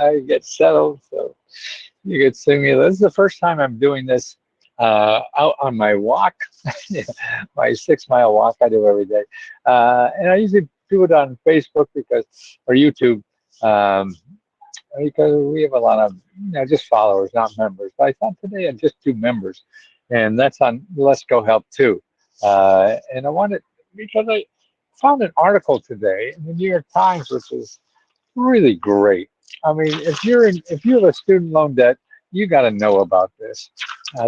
I get settled, so you could see me. This is the first time I'm doing this out on my walk, my 6 mile walk I do every day. And I usually do it on Facebook because, or YouTube, um, because we have a lot of, just followers, not members. But I thought today I'd just do members, and that's on Let's Go Help too. And I wanted, because I found an article today in the New York Times, which is really great. I mean, if you have a student loan debt, you got to know about this.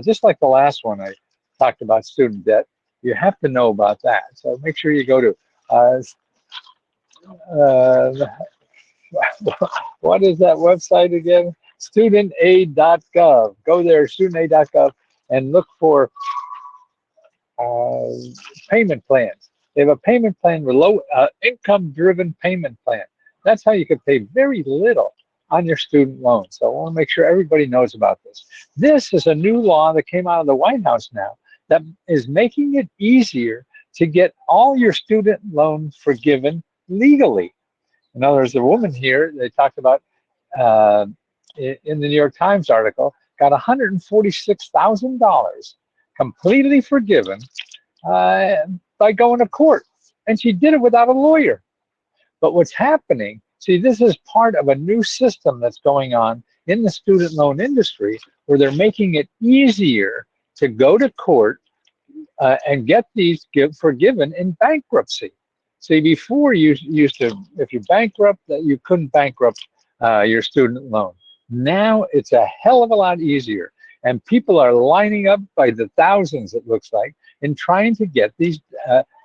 Just like the last one I talked about student debt, you have to know about that. So make sure you go to uh, uh, what is that website again? Studentaid.gov. Go there, studentaid.gov, and look for uh, payment plans. They have a payment plan with low income driven payment plan. That's how you can pay very little on your student loan. So I want to make sure everybody knows about this. This is a new law that came out of the White House now that is making it easier to get all your student loans forgiven legally. In other words, the woman here, they talked about uh, in the New York Times article, got $146,000 completely forgiven uh, by going to court. And she did it without a lawyer. But what's happening, see, this is part of a new system that's going on in the student loan industry where they're making it easier to go to court and get these forgiven in bankruptcy. See, before you used to, if you bankrupt, that you couldn't bankrupt your student loan. Now it's a hell of a lot easier, and people are lining up by the thousands. It looks like in trying to get these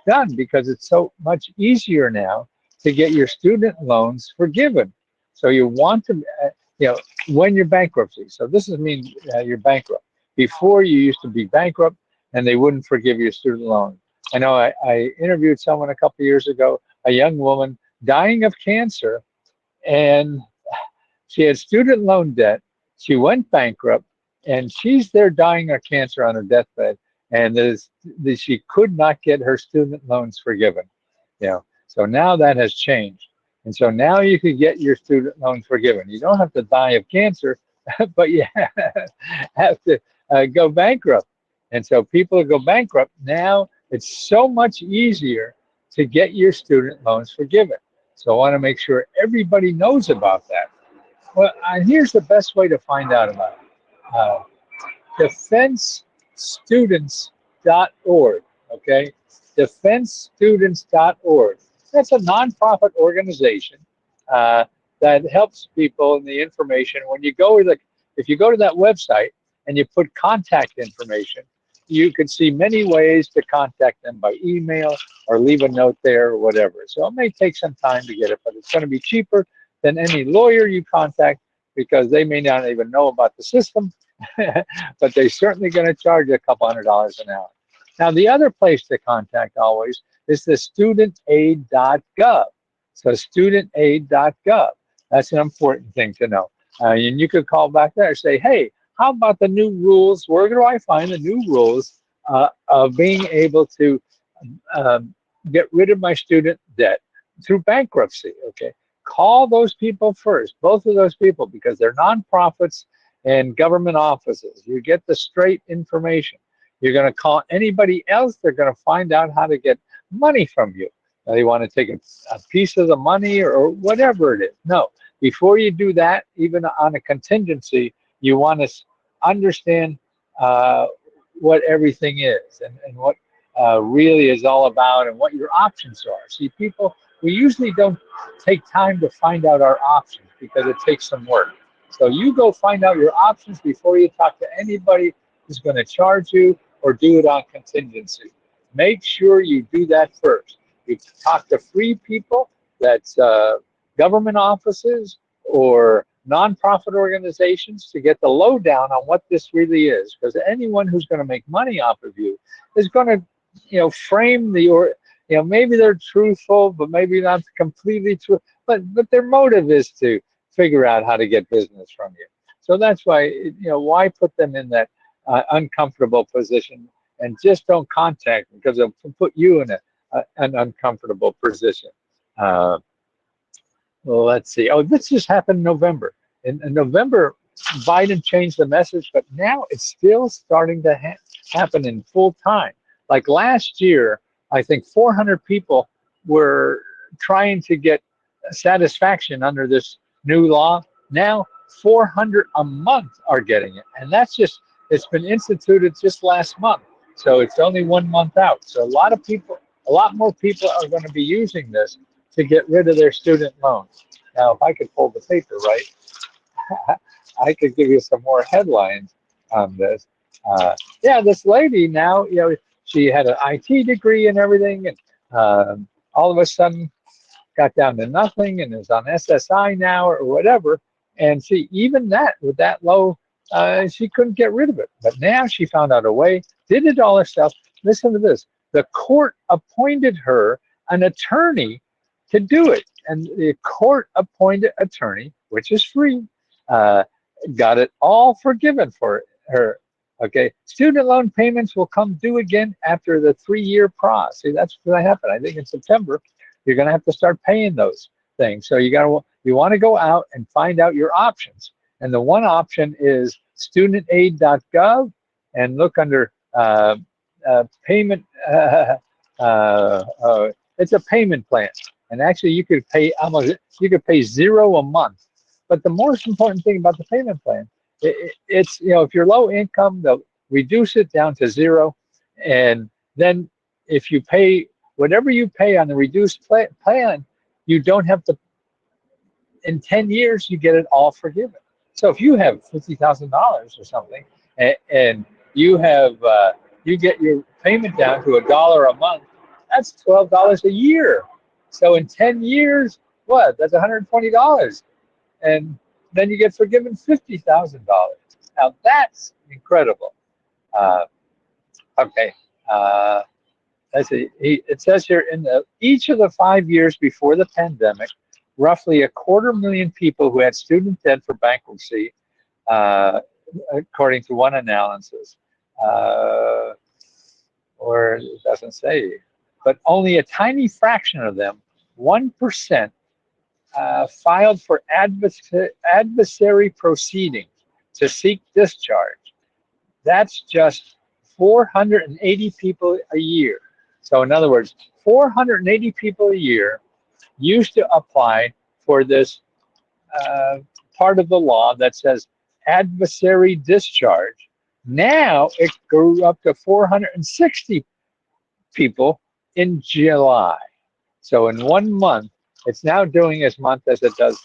done because it's so much easier now to get your student loans forgiven. So you want to, when you're bankruptcy. So this is mean you're bankrupt. Before you used to be bankrupt and they wouldn't forgive your student loan. I know I interviewed someone a couple of years ago, a young woman dying of cancer, and she had student loan debt. She went bankrupt, and she's there dying of cancer on her deathbed, and she could not get her student loans forgiven. So now that has changed, and so now you can get your student loans forgiven. You don't have to die of cancer, but you have to go bankrupt. And so people who go bankrupt now, it's so much easier to get your student loans forgiven. So I want to make sure everybody knows about that. Well, here's the best way to find out about it. DefenseStudents.org, okay? DefenseStudents.org. That's a nonprofit organization that helps people in the information. When you go if you go to that website and you put contact information, you can see many ways to contact them by email or leave a note there or whatever. So it may take some time to get it, but it's going to be cheaper than any lawyer you contact because they may not even know about the system, but they're certainly going to charge you a couple $100 an hour. Now, the other place to contact always is the studentaid.gov. So studentaid.gov. That's an important thing to know. And you could call back there and say, hey, how about the new rules? Where do I find the new rules of being able to get rid of my student debt through bankruptcy? Okay, call those people first, both of those people, because they're nonprofits and government offices. You get the straight information. You're going to call anybody else, they're going to find out how to get money from you. They want to take a piece of the money or whatever it is. No, before you do that, even on a contingency, you want to understand what everything is and what really is all about and what your options are. See, people, we usually don't take time to find out our options because it takes some work. So you go find out your options before you talk to anybody who's going to charge you or do it on contingency. Make sure you do that first. You talk to free people, that's government offices or nonprofit organizations, to get the lowdown on what this really is. Because anyone who's going to make money off of you is going to, frame maybe they're truthful, but maybe not completely true. But their motive is to figure out how to get business from you. So that's why, why put them in that uncomfortable position, and just don't contact them because they'll put you in an uncomfortable position. Well, let's see. Oh, this just happened in November. in November, Biden changed the message, but now it's still starting to happen in full time. Like last year, I think 400 people were trying to get satisfaction under this new law. Now 400 a month are getting it, and that's just, it's been instituted just last month, so it's only 1 month out. So a lot more people are going to be using this to get rid of their student loans. Now, if I could pull the paper right, I could give you some more headlines on this. Yeah, this lady now, she had an IT degree and everything, and all of a sudden got down to nothing and is on SSI now or whatever. And see, even that, with that low, she couldn't get rid of it. But now she found out a way, did it all herself. Listen to this. The court appointed her an attorney to do it. And the court appointed attorney, which is free, got it all forgiven for her. Okay, student loan payments will come due again after the 3-year process. See, that's going to happen. I think in September, you're going to have to start paying those things. So you want to go out and find out your options. And the one option is studentaid.gov, and look under payment. It's a payment plan, and actually you could pay $0 a month. But the most important thing about the payment plan, it's, if you're low income, they'll reduce it down to 0, and then if you pay whatever you pay on the reduced plan, you don't have to. In 10 years, you get it all forgiven. So if you have $50,000 or something, and you get your payment down to $1 a month, that's $12 a year. So in 10 years, what? That's $120. And then you get forgiven $50,000. Now that's incredible. Okay. Let's see. It says here, each of the 5 years before the pandemic, roughly 250,000 people who had student debt for bankruptcy, according to one analysis, or it doesn't say, but only a tiny fraction of them, 1%, filed for adversary proceedings to seek discharge. That's just 480 people a year. So in other words, 480 people a year used to apply for this part of the law that says adversary discharge. Now it grew up to 460 people in July. So in 1 month, it's now doing as much as it does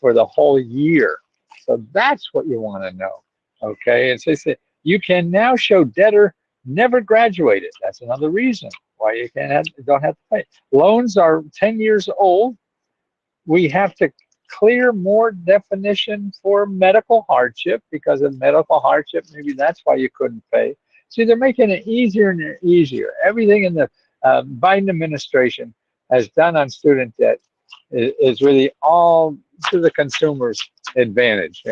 for the whole year. So that's what you want to know. Okay, and so you can now show debtor never graduated. That's another reason why you don't have to pay. Loans are 10 years old. We have to clear more definition for medical hardship because of medical hardship. Maybe that's why you couldn't pay. See, they're making it easier and easier. Everything in the Biden administration has done on student debt is really all to the consumer's advantage.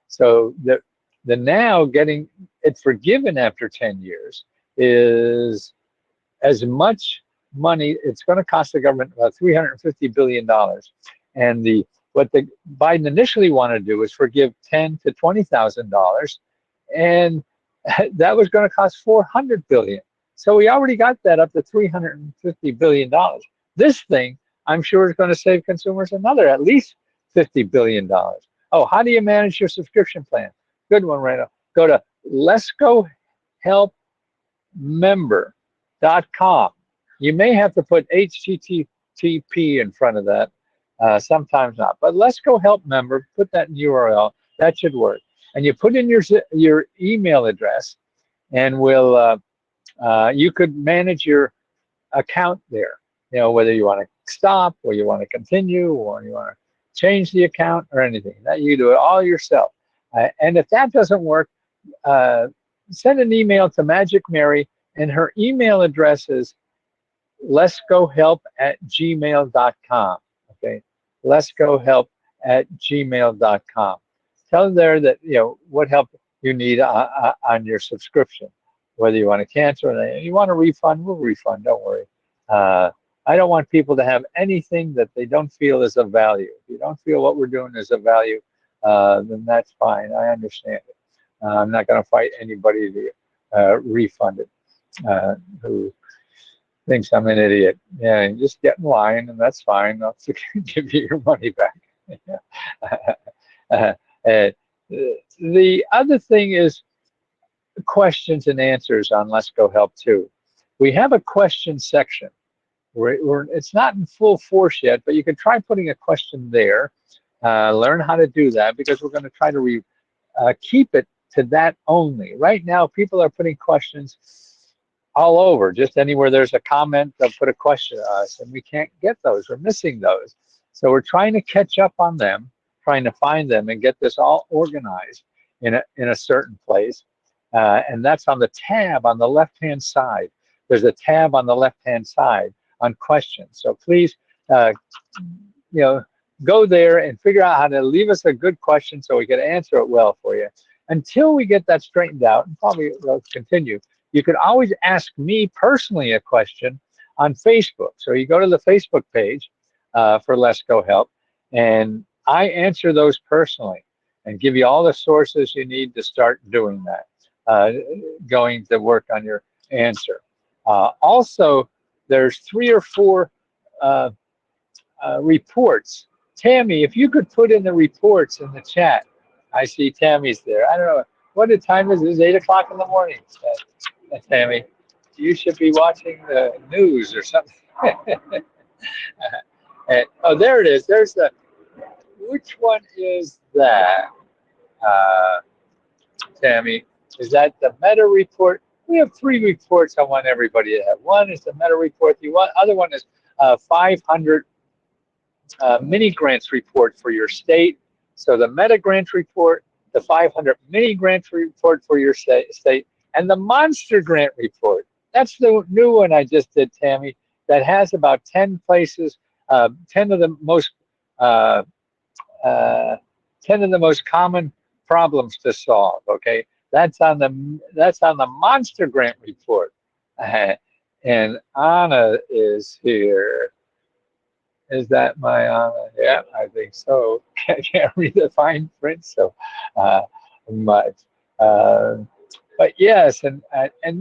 So the now getting it forgiven after 10 years is as much money. It's going to cost the government about $350 billion. And what the Biden initially wanted to do is forgive $10,000 to $20,000, and that was going to cost $400 billion. So we already got that up to $350 billion. This thing, I'm sure, is going to save consumers another at least $50 billion. Oh, how do you manage your subscription plan? Good one right now. Go to letsgohelpmember.com. You may have to put HTTP in front of that. Sometimes not, but Let's Go Help Member, put that in URL. That should work. And you put in your email address, and you could manage your account there. Whether you want to stop, or you want to continue, or you want to change the account or anything. That you do it all yourself. And if that doesn't work, send an email to Magic Mary, and her email address is letsgohelp@gmail.com. Okay, letsgohelp@gmail.com. Tell them there that what help you need on your subscription. Whether you want to cancel or you want a refund, we'll refund. Don't worry. I don't want people to have anything that they don't feel is of value. If you don't feel what we're doing is of value, then that's fine. I understand it. I'm not going to fight anybody to refund it who thinks I'm an idiot. Yeah, you just get in line, and that's fine. I'll give you your money back. uh, uh, the other thing is questions and answers on Let's Go Help too. We have a question section. It's not in full force yet, but you can try putting a question there. Learn how to do that because we're going to try to keep it to that only. Right now, people are putting questions all over. Just anywhere there's a comment, they'll put a question to us, and we can't get those. We're missing those. So we're trying to catch up on them, trying to find them and get this all organized in a certain place. And that's on the tab on the left-hand side. There's a tab on the left-hand side on questions. So please, go there and figure out how to leave us a good question so we can answer it well for you. Until we get that straightened out, and probably we'll continue, you could always ask me personally a question on Facebook. So you go to the Facebook page for Let's Go Help, and I answer those personally and give you all the sources you need to start doing that, going to work on your answer. Also, there's 3 or 4 reports. Tammy, if you could put in the reports in the chat. I see Tammy's there. I don't know. What the time is it? It's 8 o'clock in the morning. Tammy, you should be watching the news or something. Oh, there it is. There's the, which one is that, Tammy? Is that the meta report? We have 3 reports I want everybody to have. One is the meta report. The other one is 500 mini grants report for your state. So the meta grant report, the 500 mini grant report for your state, and the monster grant report. That's the new one I just did, Tammy, that has about 10 places, 10 of the most 10 of the most common problems to solve. Okay, that's on the monster grant report. And Anna is here. Is that my Anna? Yeah, I think so. Can't read the fine print so much. But yes, and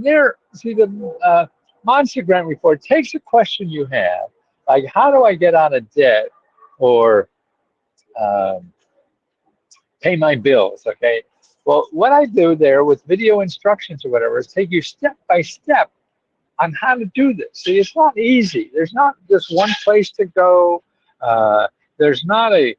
there, see, the monster grant report takes a question you have, like how do I get out of debt or pay my bills, okay? Well, what I do there with video instructions or whatever is take you step by step on how to do this. See, it's not easy. There's not just one place to go. There's not a,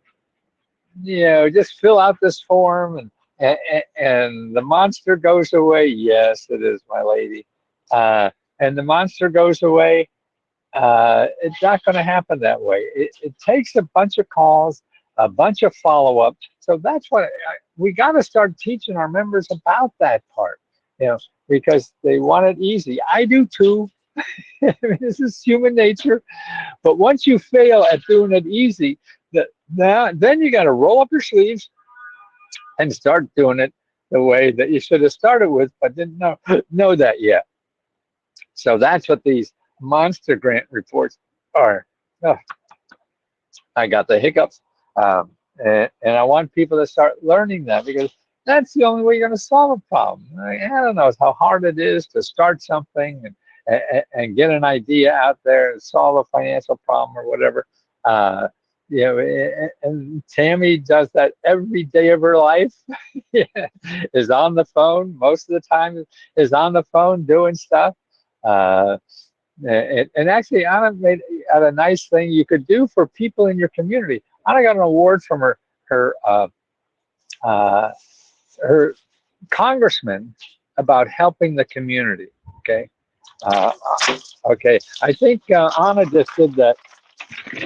just fill out this form and the monster goes away. Yes, it is, my lady. And the monster goes away. It's not going to happen that way. It takes a bunch of calls, a bunch of follow-up. So that's what we got to start teaching our members about that part, because they want it easy. I do too. I mean, this is human nature. But once you fail at doing it easy, then you got to roll up your sleeves and start doing it the way that you should have started with, but didn't know that yet. So that's what these monster grant reports are. Oh, I got the hiccups. And I want people to start learning that because that's the only way you're going to solve a problem. I don't know how hard it is to start something and get an idea out there and solve a financial problem or whatever. And Tammy does that every day of her life. Is on the phone most of the time. Is on the phone doing stuff. And actually, Anna made a nice thing you could do for people in your community. Anna got an award from her congressman about helping the community. Okay, okay. I think Anna just did that.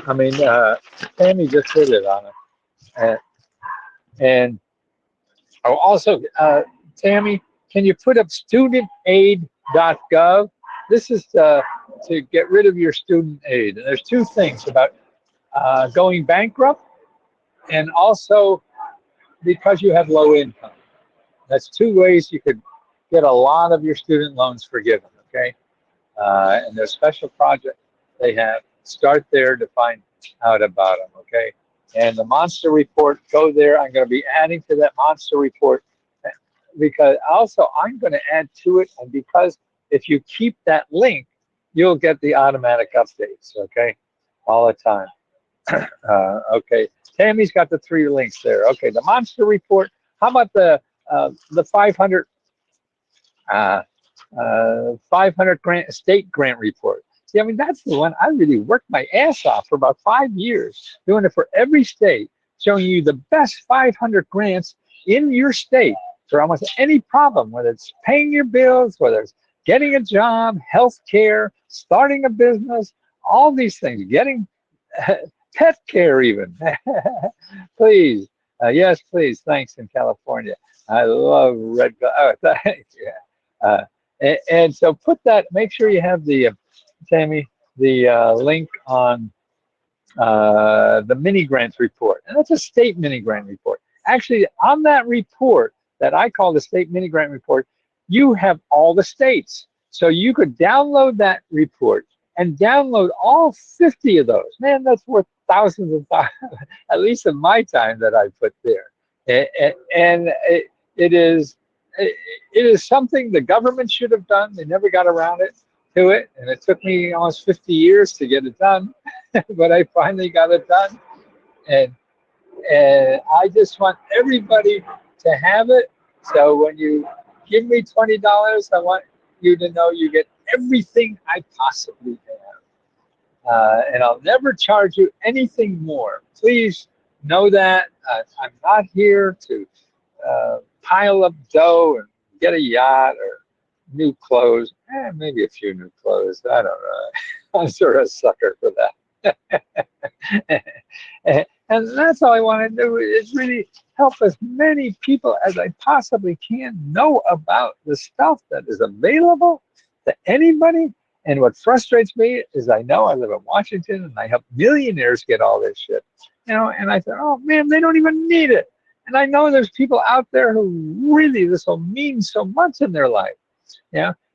I mean, Tammy just did it, Anna. And also, Tammy, can you put up studentaid.gov? This is to get rid of your student aid. And there's 2 things about going bankrupt and also because you have low income. That's 2 ways you could get a lot of your student loans forgiven, okay? And there's special project they have. Start there to find out about them, okay? And the Monster Report, go there. I'm going to be adding to that Monster Report because also I'm going to add to it. And because if you keep that link, you'll get the automatic updates, okay, all the time. Okay, Tammy's got the 3 links there. Okay, the Monster Report. How about the 500 500 grant state grant report? See, I mean, that's the one I really worked my ass off for about 5 years, doing it for every state, showing you the best 500 grants in your state for almost any problem, whether it's paying your bills, whether it's getting a job, health care, starting a business, all these things, getting pet care even. Please. Yes, please. Thanks in California. I love red. Oh, thanks. Yeah. And so put that, make sure you have the, Tammy, the link on the mini grants report. And that's a state mini grant report. Actually, on that report that I call the state mini grant report, you have all the states. So you could download that report and download all 50 of those. Man, that's worth thousands of thousands, at least in my time that I put there. And it is something the government should have done. They never got around to it, and it took me almost 50 years to get it done, but I finally got it done. And I just want everybody to have it. So when you give me $20, I want you to know you get everything I possibly have. And I'll never charge you anything more. Please know that. I'm not here to pile up dough and get a yacht or new clothes. Maybe a few new clothes. I don't know. I'm sort of a sucker for that. And that's all I want to do is really help as many people as I possibly can know about the stuff that is available to anybody. And what frustrates me is I know I live in Washington and I help millionaires get all this shit. And I thought, oh man, they don't even need it. And I know there's people out there who really, this will mean so much in their life.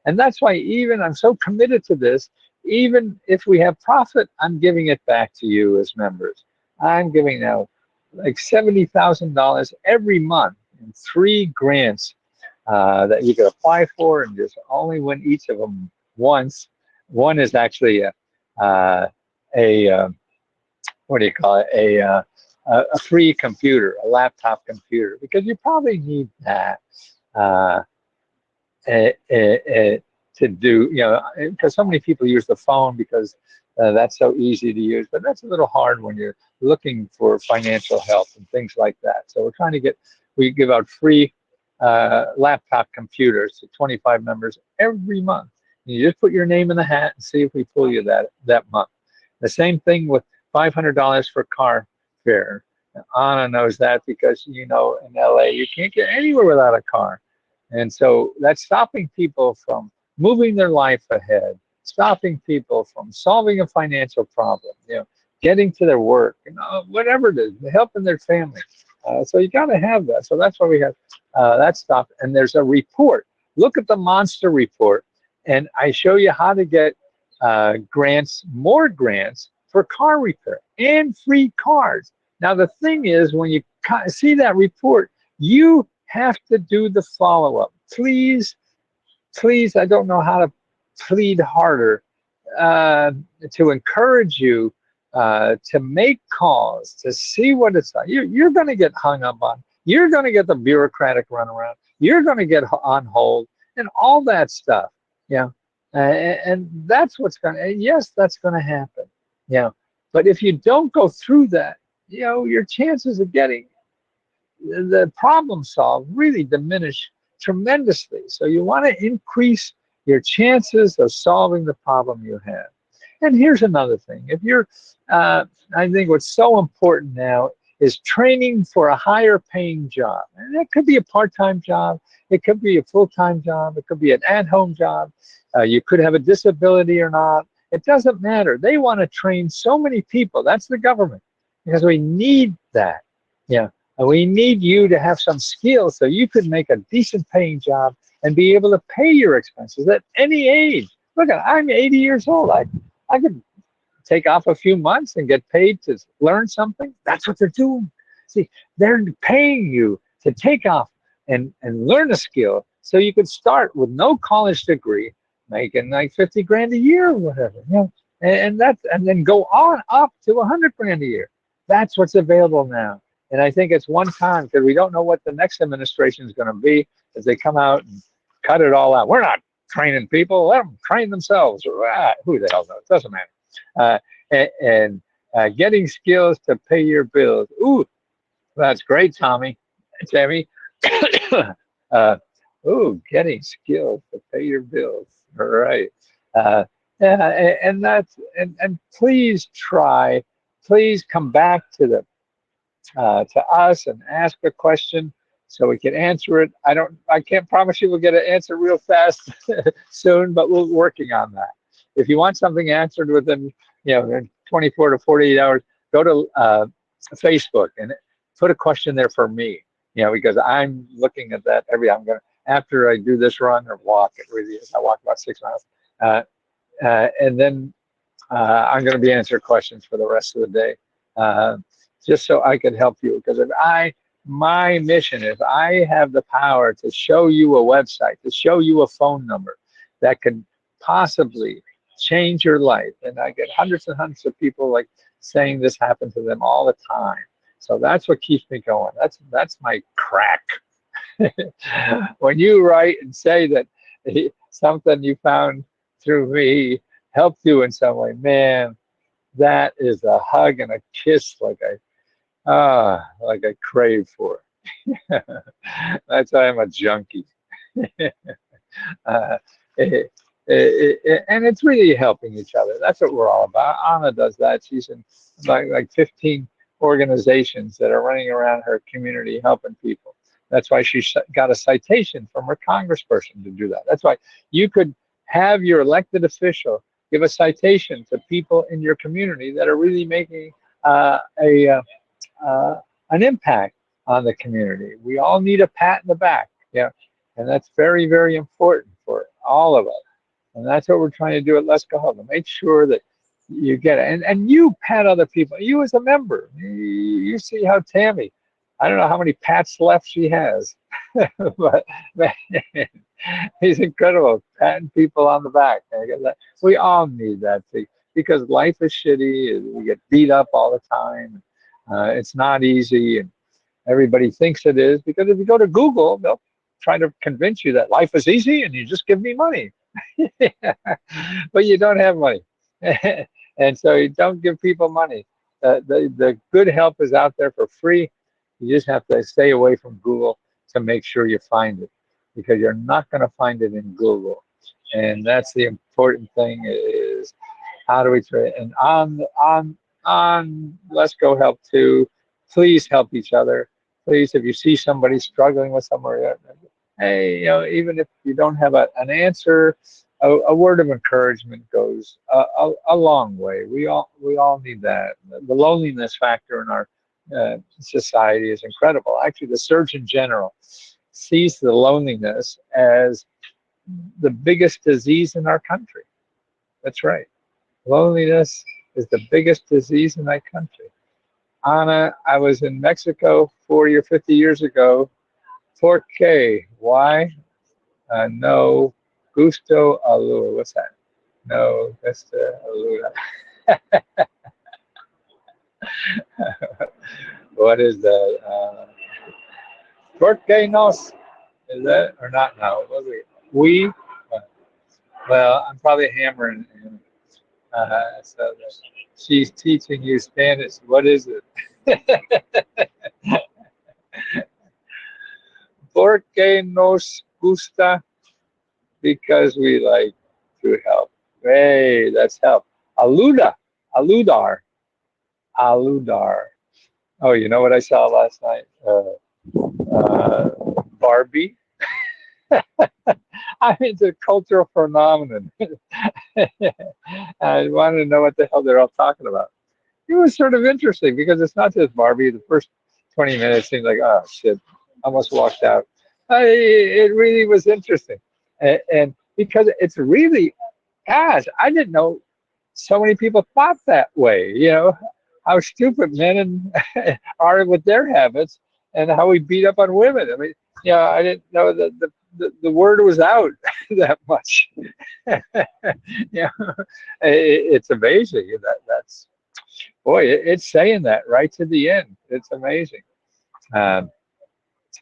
And that's why even I'm so committed to this. Even if we have profit, I'm giving it back to you as members. I'm giving now like $70,000 every month in 3 grants that you could apply for and just only win each of them once. One is actually a what do you call it? A free computer, a laptop computer, because you probably need that to do, because so many people use the phone because that's so easy to use, but that's a little hard when you're looking for financial help and things like that. So we're trying to we give out free laptop computers to 25 members every month. And you just put your name in the hat and see if we pull you that month. The same thing with $500 for car fare. Anna knows that because, in LA, you can't get anywhere without a car. And so that's stopping people from moving their life ahead, stopping people from solving a financial problem, getting to their work, whatever it is, helping their family. So you got to have that. So that's why we have that stuff. And there's a report. Look at the Monster Report, and I show you how to get more grants for car repair and free cars. Now, the thing is, when you see that report, you have to do the follow-up. Please, I don't know how to plead harder to encourage you to make calls, to see what it's like. You're going to get hung up on. You're going to get the bureaucratic runaround. You're going to get on hold and all that stuff. And that's what's going to, yes, that's going to happen. But if you don't go through that, your chances of getting the problem solved really diminish tremendously. So you want to increase your chances of solving the problem you have. And here's another thing. If you're, I think what's so important now is training for a higher paying job. And it could be a part-time job. It could be a full-time job. It could be an at-home job. You could have a disability or not. It doesn't matter. They want to train so many people. That's the government, because we need that. And we need you to have some skills so you could make a decent paying job and be able to pay your expenses at any age. Look, I'm 80 years old. I could take off a few months and get paid to learn something? That's what they're doing. See, they're paying you to take off and learn a skill so you could start with no college degree, making like 50 grand a year or whatever, you know, and then go on up to 100 grand a year. That's what's available now. And I think it's one time because we don't know what the next administration is going to be as they come out and cut it all out. We're not training people, let them train themselves. Who the hell knows? It doesn't matter. Getting skills to pay your bills. Ooh, that's great, Tammy. uh, ooh, getting skills to pay your bills. All right. Uh, and that's and please try. Please come back to us and ask a question so we can answer it. I can't promise you we'll get an answer real fast soon, but we're working on that. If you want something answered within, in 24 to 48 hours, go to Facebook and put a question there for me, because I'm looking at that I'm going to, after I do this run or walk, it really is, I walk about 6 miles, and then I'm going to be answering questions for the rest of the day. Just so I could help you. Because my mission is I have the power to show you a website, to show you a phone number that could possibly change your life. And I get hundreds and hundreds of people like saying this happened to them all the time. So that's what keeps me going. That's my crack. When you write and say that something you found through me helped you in some way, man, that is a hug and a kiss like I crave for. That's why I'm a junkie. uh, and it's really helping each other. That's what we're all about. Anna does that. She's in like 15 organizations that are running around her community helping people. That's why she got a citation from her congressperson to do that. That's why you could have your elected official give a citation to people in your community that are really making an impact on the community. We all need a pat in the back, and that's very, very important for all of us. And that's what we're trying to do at Let's Go Help, to make sure that you get it. And you pat other people. You as a member, you see how Tammy, I don't know how many pats left she has, but man, he's incredible, patting people on the back. We all need that thing because life is shitty. We get beat up all the time. It's not easy, and everybody thinks it is, because if you go to Google, they'll try to convince you that life is easy and you just give me money. But you don't have money. And so you don't give people money. The good help is out there for free. You just have to stay away from Google to make sure you find it, because you're not going to find it in Google. And that's the important thing, is how do we try? And on Let's Go Help Too, please help each other. Please, if you see somebody struggling with somewhere, hey, even if you don't have an answer, a word of encouragement goes a long way. We all need that. The loneliness factor in our society is incredible. Actually, the Surgeon General sees the loneliness as the biggest disease in our country. That's right. Loneliness is the biggest disease in that country. Anna, I was in Mexico 40 or 50 years ago. ¿Por qué? Why? No gusto alura. What's that? No gusto alura. What is that? ¿Por qué nos? Is that or not? No. We. Well, I'm probably hammering. So she's teaching you Spanish. What is it? ¿Por qué nos gusta? Because we like to help. Hey, that's help. Aludar. Oh, you know what I saw last night? Barbie. I mean, it's a cultural phenomenon. I wanted to know what the hell they're all talking about. It was sort of interesting because it's not just Barbie. The first 20 minutes seemed like, oh, shit, almost walked out. It really was interesting. And because it's really, gosh, I didn't know so many people thought that way. You know how stupid men are with their habits, and how we beat up on women. I mean, I didn't know that the word was out that much. Yeah, it's amazing that's boy, it's saying that right to the end. It's amazing. Um,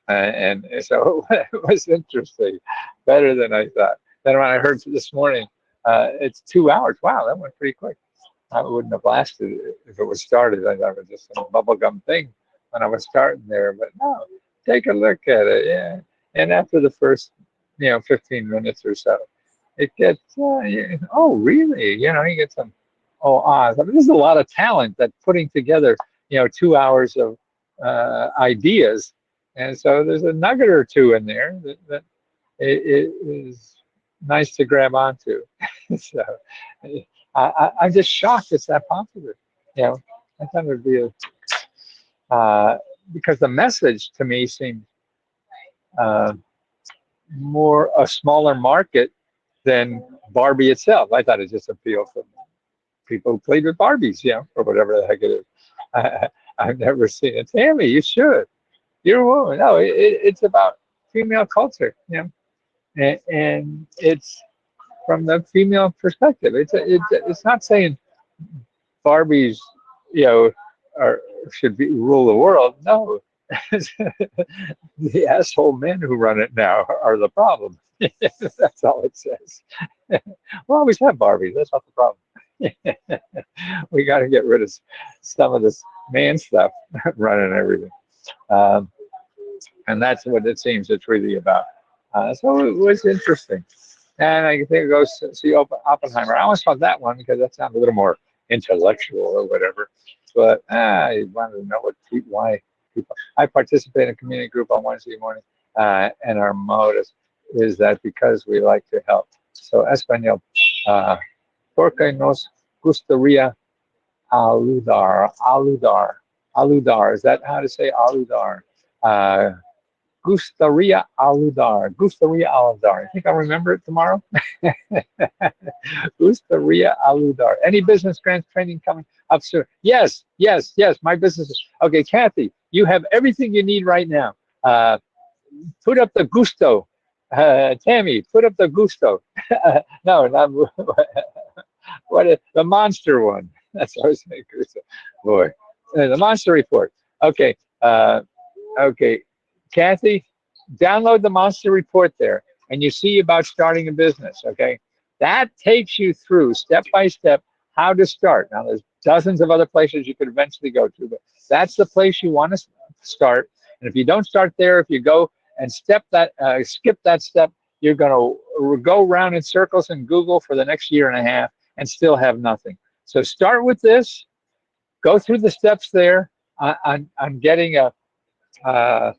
and so it was interesting, better than I thought. Then when I heard this morning, it's 2 hours. Wow, that went pretty quick. I wouldn't have lasted if it was started. I thought it was just a bubblegum thing when I was starting there. But no, take a look at it. Yeah. And after the first, 15 minutes or so, it gets, oh, really? You get some, oh, I mean, there's a lot of talent that putting together, 2 hours of ideas. And so there's a nugget or two in there that it is nice to grab onto. So I'm just shocked it's that popular. You know, I thought it would be because the message to me seemed uh, more a smaller market than Barbie itself. I thought it just appealed to people who played with Barbies, or whatever the heck it is. I've never seen it. Tammy, you should. You're a woman. No, it's about female culture, and it's from the female perspective. It's not saying Barbies, you know, are should be rule the world. No, the asshole men who run it now are the problem. That's all it says. We'll always have Barbies. That's not the problem. We got to get rid of some of this man stuff running everything. Um, and that's what it seems it's really about. So it was interesting. And I think it goes to see Oppenheimer. I always thought that one because that sounded a little more intellectual or whatever. But I wanted to know why people. I participate in a community group on Wednesday morning, and our motto is that because we like to help. So Espanol, porque nos gustaría aludar. Is that how to say aludar? Uh, Gustaría aludar. I think I'll remember it tomorrow. Gustaría aludar. Any business grants training coming up soon? Yes. My business is okay. Kathy, you have everything you need right now. Put up the gusto. Tammy, put up the gusto. No, not the monster one. That's what I was saying. Gusto. Boy, the monster report. Okay. Okay. Kathy, download the Monster Report there, and you see about starting a business, okay? That takes you through step by step how to start. Now, there's dozens of other places you could eventually go to, but that's the place you want to start. And if you don't start there, if you go and skip that step, you're going to go around in circles in Google for the next year and a half and still have nothing. So start with this, go through the steps there on getting uh,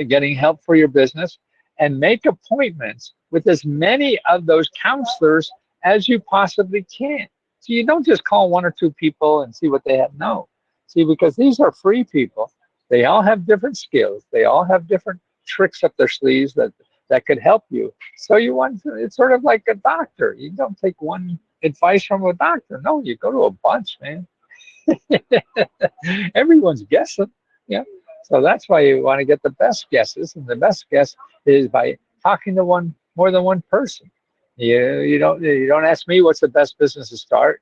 getting help for your business, and make appointments with as many of those counselors as you possibly can. So you don't just call one or two people and see what they have. No. See, because these are free people. They all have different skills. They all have different tricks up their sleeves that could help you. So it's sort of like a doctor. You don't take one advice from a doctor. No, you go to a bunch, man. Everyone's guessing. Yeah. So that's why you want to get the best guesses, and the best guess is by talking to more than one person. You don't ask me what's the best business to start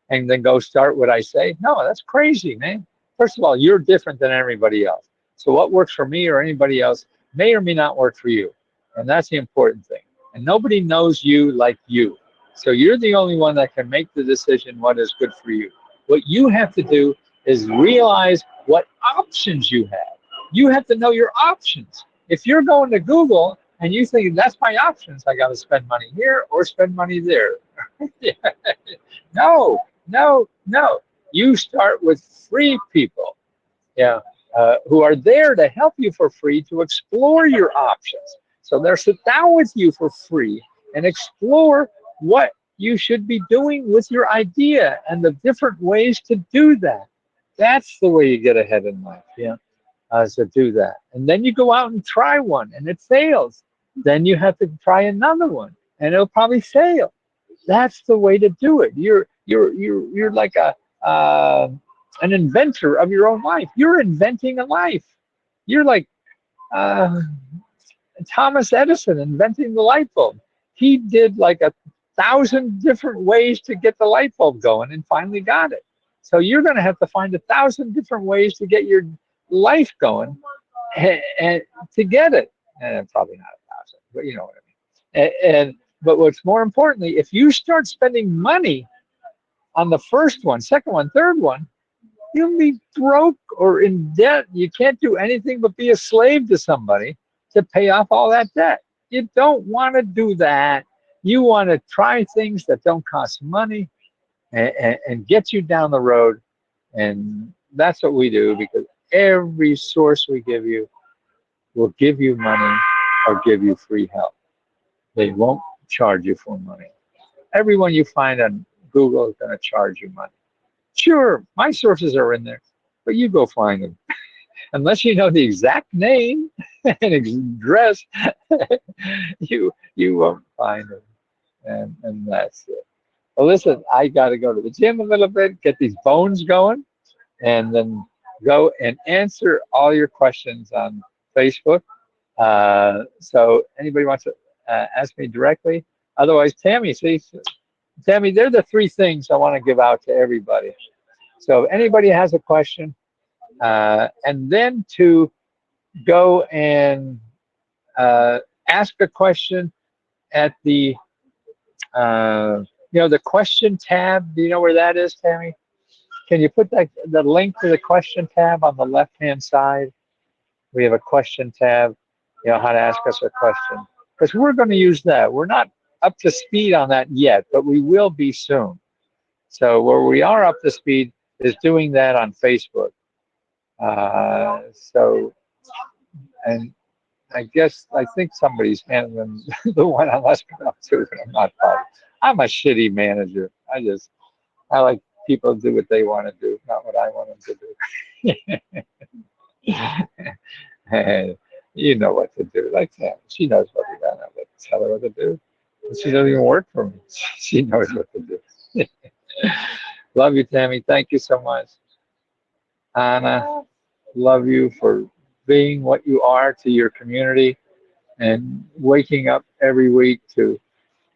and then go start what I say. No, that's crazy, man. First of all, you're different than everybody else. So what works for me or anybody else may or may not work for you, and that's the important thing. And nobody knows you like you. So you're the only one that can make the decision what is good for you. What you have to do is realize what options you have. You have to know your options. If you're going to Google and you think that's my options, I got to spend money here or spend money there. No. You start with free people, who are there to help you for free to explore your options. So they'll sit down with you for free and explore what you should be doing with your idea and the different ways to do that. That's the way you get ahead in life, to do that. And then you go out and try one and it fails. Then you have to try another one and it'll probably fail. That's the way to do it. You're like a an inventor of your own life. You're inventing a life. You're like uh, Thomas Edison inventing the light bulb. He did like 1,000 different ways to get the light bulb going and finally got it. So you're going to have to find 1,000 different ways to get your life going and to get it. And probably not 1,000, but you know what I mean. And but what's more importantly, if you start spending money on the first one, second one, third one, you'll be broke or in debt. You can't do anything but be a slave to somebody to pay off all that debt. You don't want to do that. You want to try things that don't cost money and get you down the road. And that's what we do, because every source we give you will give you money or give you free help. They won't charge you for money. Everyone you find on Google is going to charge you money. Sure, my sources are in there, but you go find them. Unless you know the exact name and address, you won't find them. And that's it. Well, listen, I got to go to the gym a little bit, get these bones going, and then go and answer all your questions on Facebook. So anybody wants to ask me directly. Otherwise, Tammy, see, Tammy, they're the three things I want to give out to everybody. So if anybody has a question, and then to go and ask a question at the the question tab. Do you know where that is, Tammy? Can you put the link to the question tab on the left hand side? We have a question tab, how to ask us a question, because we're going to use that. We're not up to speed on that yet, but we will be soon. So where we are up to speed is doing that on Facebook. And I think somebody's handling the one on Esplanade too, but I'm not positive. I'm a shitty manager. I like people to do what they want to do, not what I want them to do. And you know what to do. Like that. She knows what to do. I don't tell her what to do. She doesn't even work for me. She knows what to do. Love you, Tammy. Thank you so much. Anna, love you for being what you are to your community and waking up every week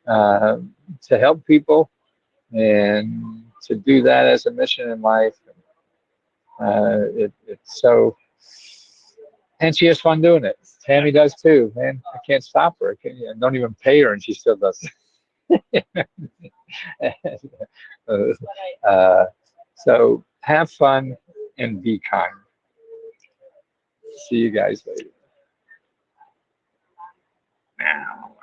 uh, to help people and to do that as a mission in life. It's so, and she has fun doing it. Tammy does too, man. I can't stop her. I don't even pay her, and she still does. So have fun and be kind. See you guys later. Now.